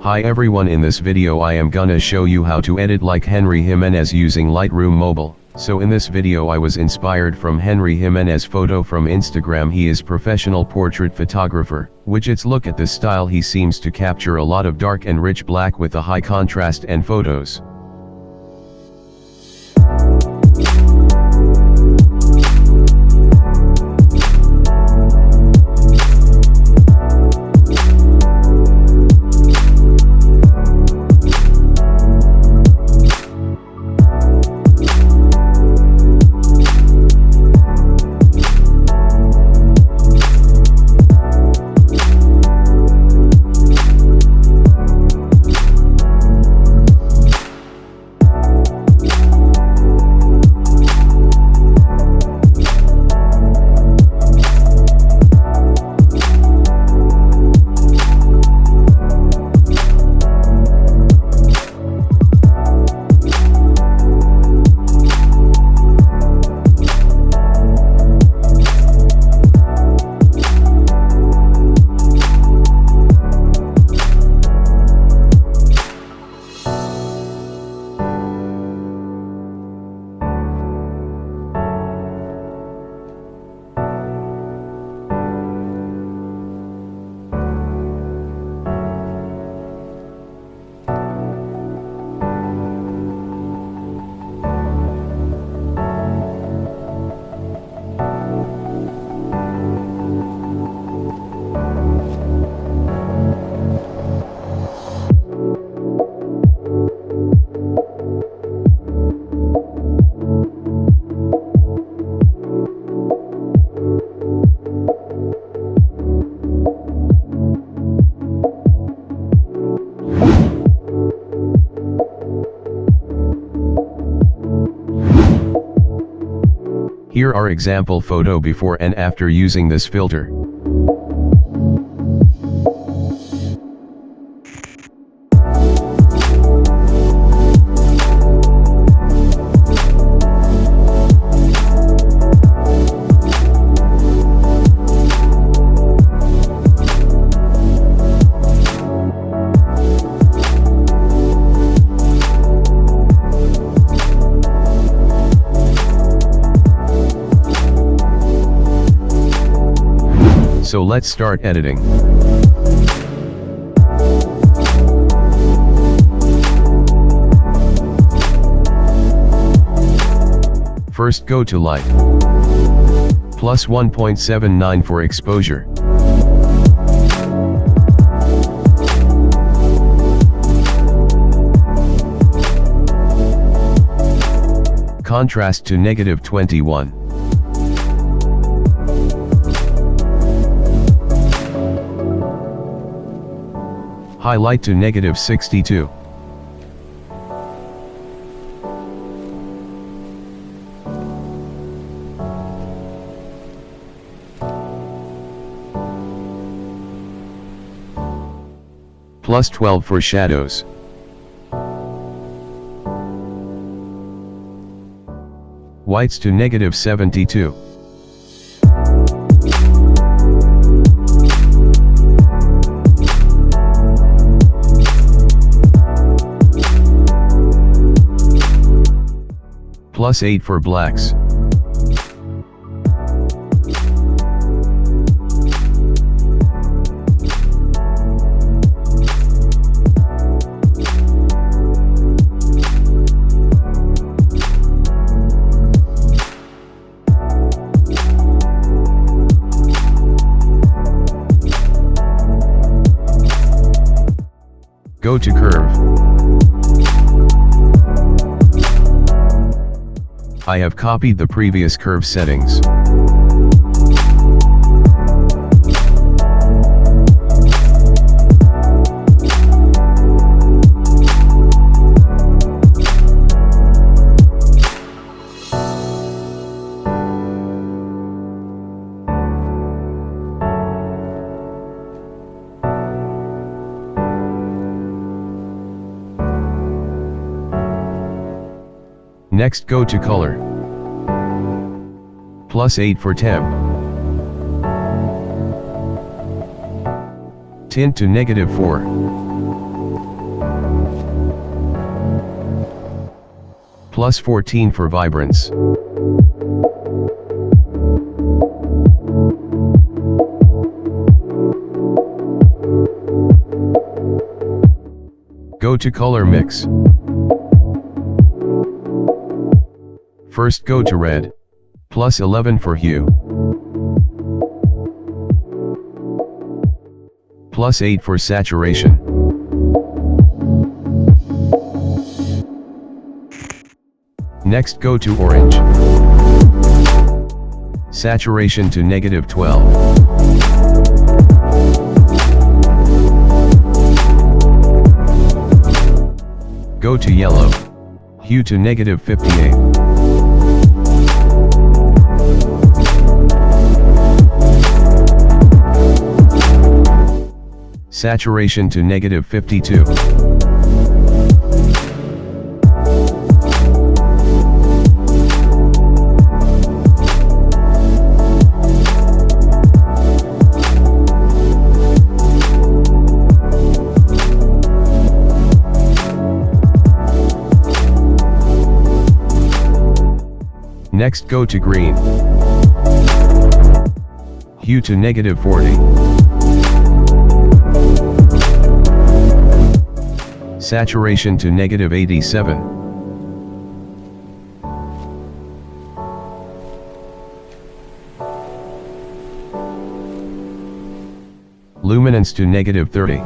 Hi everyone, in this video I am gonna show you how to edit like Henry Jimenez using Lightroom mobile. So in this video I was inspired from Henry Jimenez photo from Instagram. He is professional portrait photographer. Widgets, look at this style. He seems to capture a lot of dark and rich black with a high contrast and photos. Here are example photo before and after using this filter. So let's start editing. First go to light. Plus 1.79 for exposure. Contrast to -21. Highlight to -62. Plus 12 for shadows. Whites to -72. Plus 8 for blacks. Go to curve. I have copied the previous curve settings. Next go to color. Plus 8 for temp. Tint to -4. +14 for vibrance. Go to color mix. First go to red. +11 for hue. +8 for saturation. Next go to orange. Saturation to -12. Go to yellow. Hue to -58. Saturation to -52. Next go to green. Hue to -40. Saturation to -87. Luminance to -30.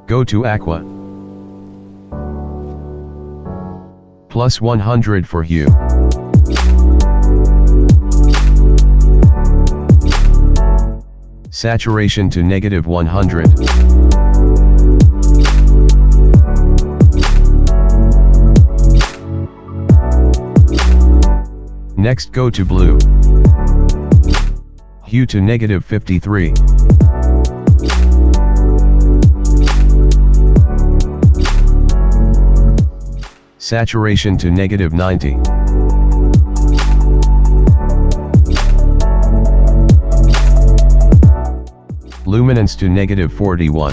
Go to aqua. +100 for hue. Saturation to -100. Next go to blue. Hue to -53. Saturation to -90. Luminance to -41.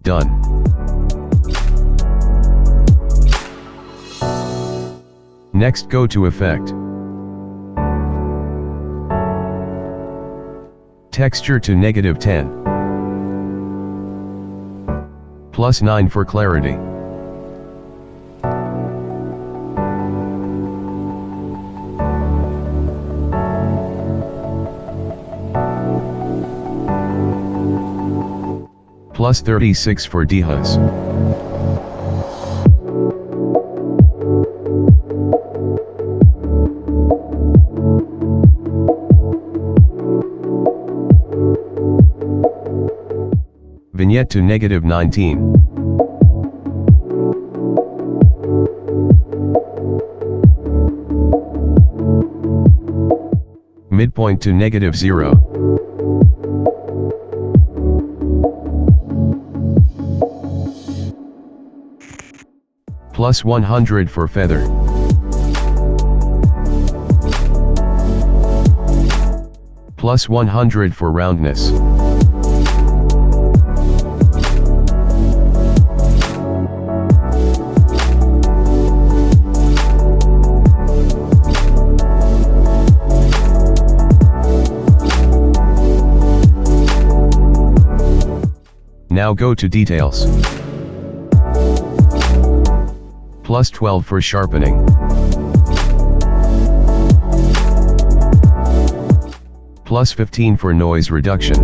Done. Next go to effect. Texture to -10. +9 for clarity. +36 for dehaz. Vignette to -19. Midpoint to -0. +100 for feather. +100 for roundness. Now go to details. +12 for sharpening. +15 for noise reduction.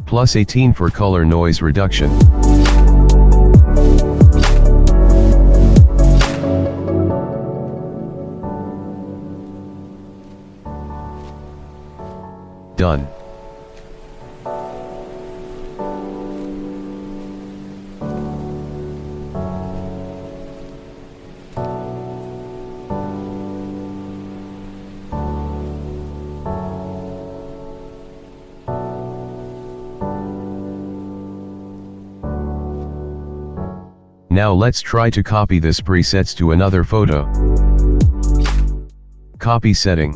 +18 for color noise reduction. Done. Now let's try to copy this presets to another photo. Copy setting.